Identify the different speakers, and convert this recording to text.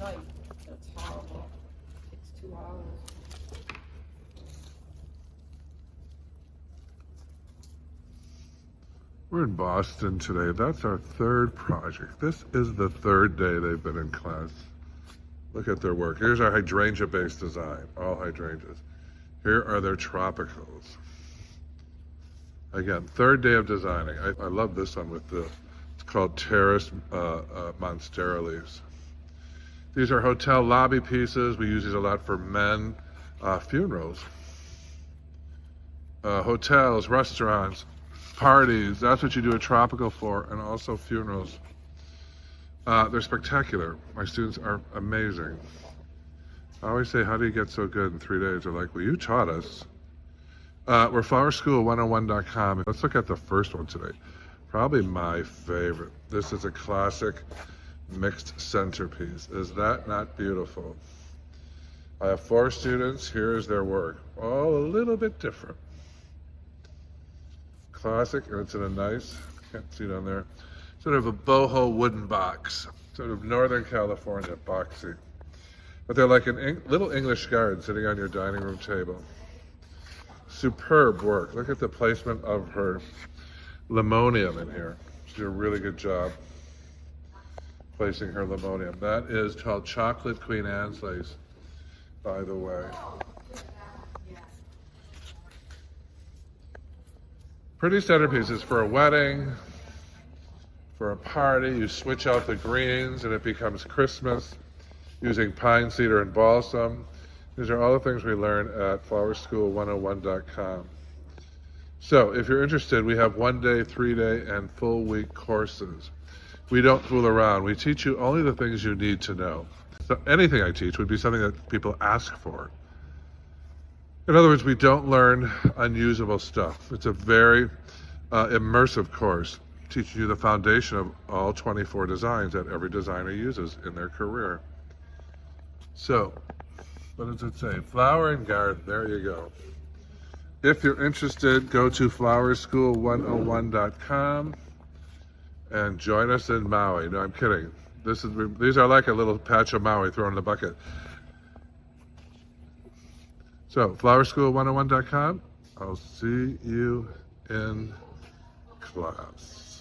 Speaker 1: night. That's horrible. Takes 2 hours.
Speaker 2: We're in Boston today. That's our third project. This is the third day they've been in class. Look at their work. Here's our hydrangea-based design, all hydrangeas. Here are their tropicals. Again, third day of designing. I love this one with the, it's called terrace monstera leaves. These are hotel lobby pieces. We use these a lot for men, funerals, hotels, restaurants, parties. That's what you do a tropical for, and also funerals. They're spectacular. My students are amazing. I always say, how do you get so good in 3 days? They're like, well, you taught us. We're flowerschool101.com. Let's look at the first one today. Probably my favorite. This is a classic mixed centerpiece. Is that not beautiful? I have 4 students. Here is their work. All a little bit different. Classic, and it's in a nice, can't see down there, sort of a boho wooden box. Sort of Northern California, boxy. But they're like a little English garden sitting on your dining room table. Superb work. Look at the placement of her limonium in here. She did a really good job placing her limonium. That is called chocolate Queen Anne's lace, by the way. Pretty centerpieces for a wedding, for a party. You switch out the greens and it becomes Christmas using pine, cedar, and balsam. These are all the things we learn at flowerschool101.com. So if you're interested, we have 1 day, 3 day, and full week courses. We don't fool around. We teach you only the things you need to know. So anything I teach would be something that people ask for. In other words, we don't learn unusable stuff. It's a very immersive course, teaching you the foundation of all 24 designs that every designer uses in their career. So, what does it say? Flower and garden, there you go. If you're interested, go to flowerschool101.com and join us in Maui. No, I'm kidding. These are like a little patch of Maui thrown in the bucket. So, flowerschool101.com. I'll see you in class.